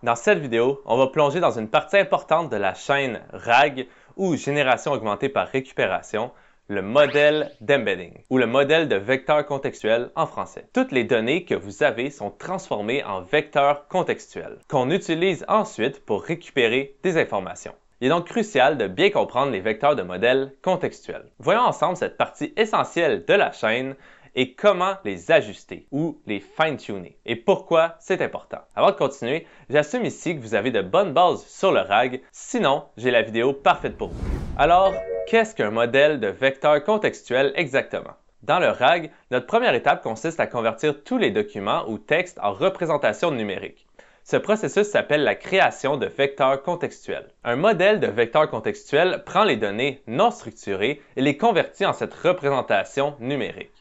Dans cette vidéo, on va plonger dans une partie importante de la chaîne RAG, ou Génération augmentée par récupération, le modèle d'embedding, ou le modèle de vecteur contextuel en français. Toutes les données que vous avez sont transformées en vecteurs contextuels, qu'on utilise ensuite pour récupérer des informations. Il est donc crucial de bien comprendre les vecteurs de modèles contextuels. Voyons ensemble cette partie essentielle de la chaîne et comment les ajuster ou les fine-tuner et pourquoi c'est important. Avant de continuer, j'assume ici que vous avez de bonnes bases sur le RAG, sinon j'ai la vidéo parfaite pour vous. Alors, qu'est-ce qu'un modèle de vecteur contextuel exactement? Dans le RAG, notre première étape consiste à convertir tous les documents ou textes en représentation numérique. Ce processus s'appelle la création de vecteurs contextuels. Un modèle de vecteur contextuel prend les données non structurées et les convertit en cette représentation numérique.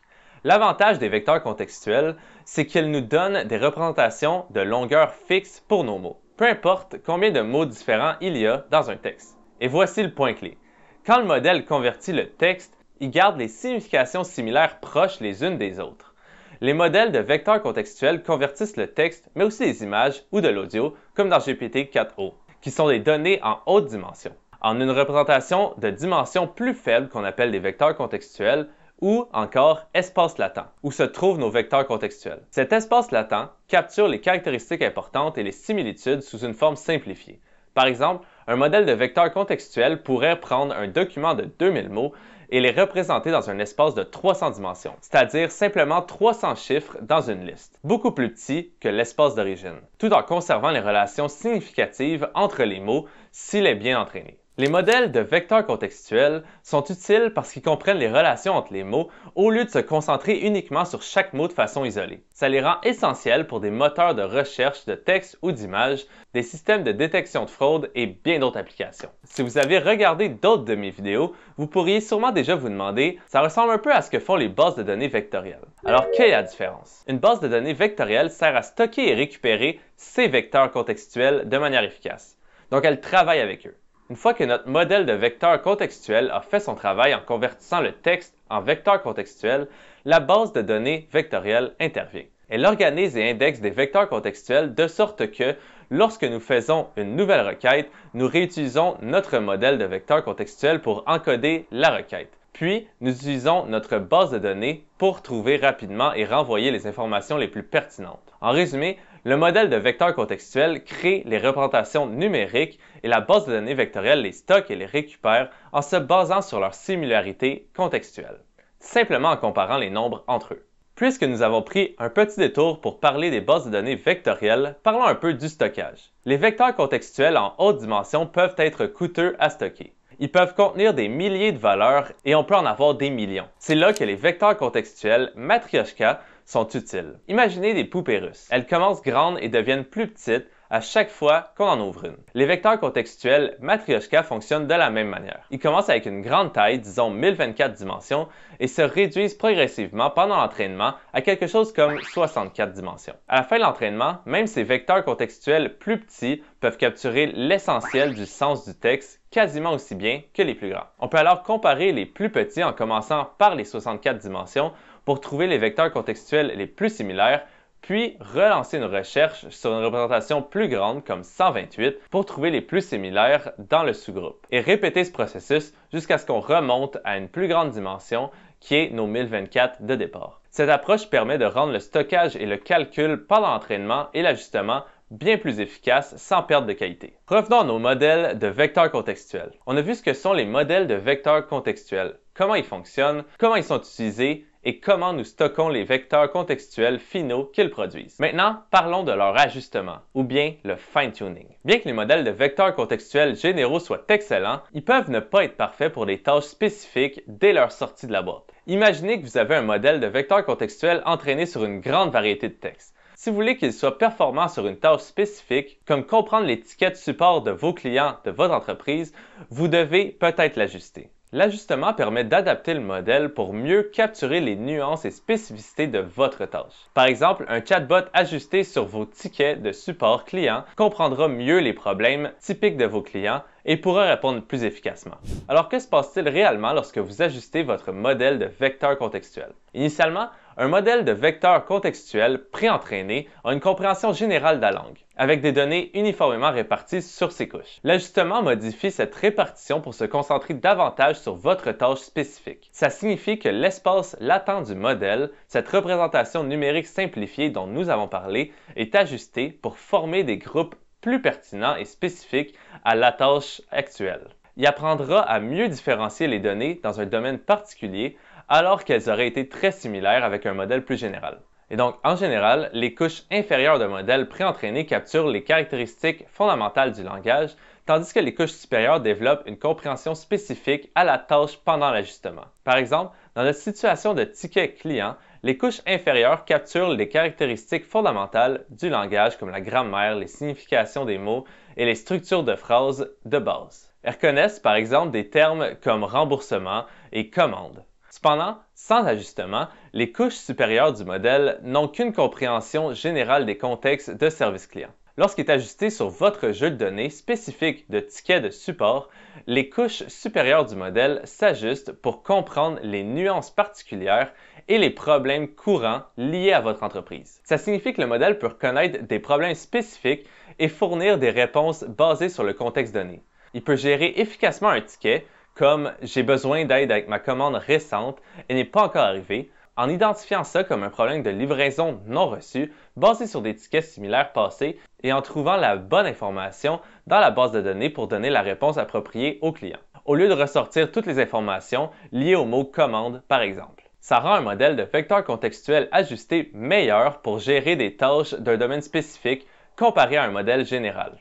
L'avantage des vecteurs contextuels, c'est qu'ils nous donnent des représentations de longueur fixe pour nos mots, peu importe combien de mots différents il y a dans un texte. Et voici le point clé. Quand le modèle convertit le texte, il garde les significations similaires proches les unes des autres. Les modèles de vecteurs contextuels convertissent le texte, mais aussi les images ou de l'audio, comme dans GPT-4o, qui sont des données en haute dimension, en une représentation de dimension plus faible qu'on appelle des vecteurs contextuels, ou encore espace latent, où se trouvent nos vecteurs contextuels. Cet espace latent capture les caractéristiques importantes et les similitudes sous une forme simplifiée. Par exemple, un modèle de vecteur contextuel pourrait prendre un document de 2000 mots et les représenter dans un espace de 300 dimensions, c'est-à-dire simplement 300 chiffres dans une liste, beaucoup plus petit que l'espace d'origine, tout en conservant les relations significatives entre les mots s'il est bien entraîné. Les modèles de vecteurs contextuels sont utiles parce qu'ils comprennent les relations entre les mots au lieu de se concentrer uniquement sur chaque mot de façon isolée. Ça les rend essentiels pour des moteurs de recherche de texte ou d'images, des systèmes de détection de fraude et bien d'autres applications. Si vous avez regardé d'autres de mes vidéos, vous pourriez sûrement déjà vous demander, ça ressemble un peu à ce que font les bases de données vectorielles. Alors, quelle est la différence? Une base de données vectorielle sert à stocker et récupérer ces vecteurs contextuels de manière efficace. Donc, elle travaille avec eux. Une fois que notre modèle de vecteur contextuel a fait son travail en convertissant le texte en vecteur contextuel, la base de données vectorielle intervient. Elle organise et indexe des vecteurs contextuels de sorte que, lorsque nous faisons une nouvelle requête, nous réutilisons notre modèle de vecteur contextuel pour encoder la requête. Puis, nous utilisons notre base de données pour trouver rapidement et renvoyer les informations les plus pertinentes. En résumé, le modèle de vecteur contextuel crée les représentations numériques et la base de données vectorielle les stocke et les récupère en se basant sur leur similarité contextuelle, simplement en comparant les nombres entre eux. Puisque nous avons pris un petit détour pour parler des bases de données vectorielles, parlons un peu du stockage. Les vecteurs contextuels en haute dimension peuvent être coûteux à stocker. Ils peuvent contenir des milliers de valeurs et on peut en avoir des millions. C'est là que les vecteurs contextuels Matryoshka sont utiles. Imaginez des poupées russes. Elles commencent grandes et deviennent plus petites à chaque fois qu'on en ouvre une. Les vecteurs contextuels Matryoshka fonctionnent de la même manière. Ils commencent avec une grande taille, disons 1024 dimensions, et se réduisent progressivement pendant l'entraînement à quelque chose comme 64 dimensions. À la fin de l'entraînement, même ces vecteurs contextuels plus petits peuvent capturer l'essentiel du sens du texte quasiment aussi bien que les plus grands. On peut alors comparer les plus petits en commençant par les 64 dimensions pour trouver les vecteurs contextuels les plus similaires, puis relancer une recherche sur une représentation plus grande comme 128 pour trouver les plus similaires dans le sous-groupe. Et répéter ce processus jusqu'à ce qu'on remonte à une plus grande dimension qui est nos 1024 de départ. Cette approche permet de rendre le stockage et le calcul pendant l'entraînement et l'ajustement bien plus efficace sans perte de qualité. Revenons à nos modèles de vecteurs contextuels. On a vu ce que sont les modèles de vecteurs contextuels, comment ils fonctionnent, comment ils sont utilisés et comment nous stockons les vecteurs contextuels finaux qu'ils produisent. Maintenant, parlons de leur ajustement, ou bien le fine-tuning. Bien que les modèles de vecteurs contextuels généraux soient excellents, ils peuvent ne pas être parfaits pour des tâches spécifiques dès leur sortie de la boîte. Imaginez que vous avez un modèle de vecteur contextuel entraîné sur une grande variété de textes. Si vous voulez qu'il soit performant sur une tâche spécifique, comme comprendre l'étiquette support de vos clients de votre entreprise, vous devez peut-être l'ajuster. L'ajustement permet d'adapter le modèle pour mieux capturer les nuances et spécificités de votre tâche. Par exemple, un chatbot ajusté sur vos tickets de support client comprendra mieux les problèmes typiques de vos clients et pourra répondre plus efficacement. Alors que se passe-t-il réellement lorsque vous ajustez votre modèle de vecteur contextuel? Initialement, un modèle de vecteur contextuel pré-entraîné a une compréhension générale de la langue, avec des données uniformément réparties sur ses couches. L'ajustement modifie cette répartition pour se concentrer davantage sur votre tâche spécifique. Ça signifie que l'espace latent du modèle, cette représentation numérique simplifiée dont nous avons parlé, est ajusté pour former des groupes plus pertinents et spécifiques à la tâche actuelle. Il apprendra à mieux différencier les données dans un domaine particulier alors qu'elles auraient été très similaires avec un modèle plus général. Et donc, en général, les couches inférieures d'un modèle pré-entraîné capturent les caractéristiques fondamentales du langage, tandis que les couches supérieures développent une compréhension spécifique à la tâche pendant l'ajustement. Par exemple, dans notre situation de ticket client, les couches inférieures capturent les caractéristiques fondamentales du langage comme la grammaire, les significations des mots et les structures de phrases de base. Elles reconnaissent par exemple des termes comme remboursement et commande. Cependant, sans ajustement, les couches supérieures du modèle n'ont qu'une compréhension générale des contextes de service client. Lorsqu'il est ajusté sur votre jeu de données spécifique de tickets de support, les couches supérieures du modèle s'ajustent pour comprendre les nuances particulières et les problèmes courants liés à votre entreprise. Ça signifie que le modèle peut reconnaître des problèmes spécifiques et fournir des réponses basées sur le contexte donné. Il peut gérer efficacement un ticket, comme « j'ai besoin d'aide avec ma commande récente et n'est pas encore arrivée », en identifiant ça comme un problème de livraison non reçue basé sur des tickets similaires passés et en trouvant la bonne information dans la base de données pour donner la réponse appropriée au client, au lieu de ressortir toutes les informations liées au mot « commande » par exemple. Ça rend un modèle de vecteur contextuel ajusté meilleur pour gérer des tâches d'un domaine spécifique comparé à un modèle général.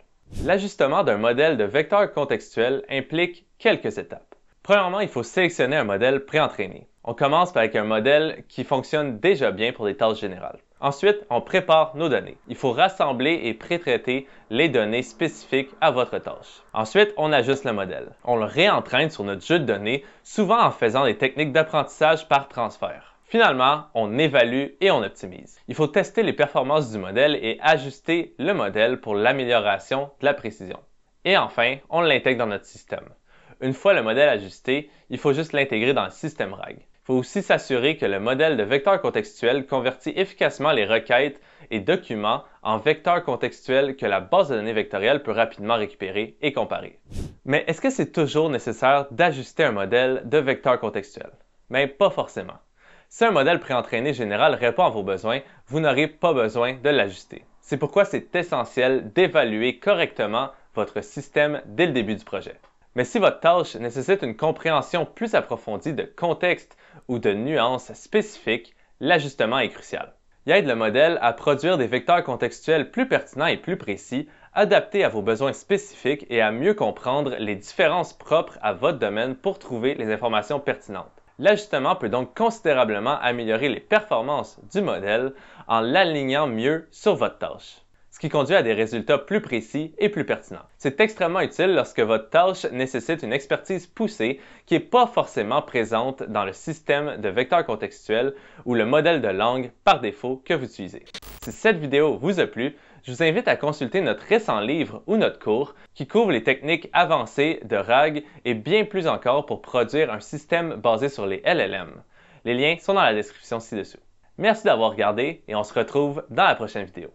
L'ajustement d'un modèle de vecteur contextuel implique quelques étapes. Premièrement, il faut sélectionner un modèle pré-entraîné. On commence avec un modèle qui fonctionne déjà bien pour des tâches générales. Ensuite, on prépare nos données. Il faut rassembler et pré-traiter les données spécifiques à votre tâche. Ensuite, on ajuste le modèle. On le réentraîne sur notre jeu de données, souvent en faisant des techniques d'apprentissage par transfert. Finalement, on évalue et on optimise. Il faut tester les performances du modèle et ajuster le modèle pour l'amélioration de la précision. Et enfin, on l'intègre dans notre système. Une fois le modèle ajusté, il faut juste l'intégrer dans le système RAG. Il faut aussi s'assurer que le modèle de vecteur contextuel convertit efficacement les requêtes et documents en vecteurs contextuels que la base de données vectorielle peut rapidement récupérer et comparer. Mais est-ce que c'est toujours nécessaire d'ajuster un modèle de vecteur contextuel? Mais pas forcément. Si un modèle préentraîné général répond à vos besoins, vous n'aurez pas besoin de l'ajuster. C'est pourquoi c'est essentiel d'évaluer correctement votre système dès le début du projet. Mais si votre tâche nécessite une compréhension plus approfondie de contexte ou de nuances spécifiques, l'ajustement est crucial. Il aide le modèle à produire des vecteurs contextuels plus pertinents et plus précis, adaptés à vos besoins spécifiques et à mieux comprendre les différences propres à votre domaine pour trouver les informations pertinentes. L'ajustement peut donc considérablement améliorer les performances du modèle en l'alignant mieux sur votre tâche, ce qui conduit à des résultats plus précis et plus pertinents. C'est extrêmement utile lorsque votre tâche nécessite une expertise poussée qui n'est pas forcément présente dans le système de vecteurs contextuels ou le modèle de langue par défaut que vous utilisez. Si cette vidéo vous a plu, je vous invite à consulter notre récent livre ou notre cours qui couvre les techniques avancées de RAG et bien plus encore pour produire un système basé sur les LLM. Les liens sont dans la description ci-dessous. Merci d'avoir regardé et on se retrouve dans la prochaine vidéo.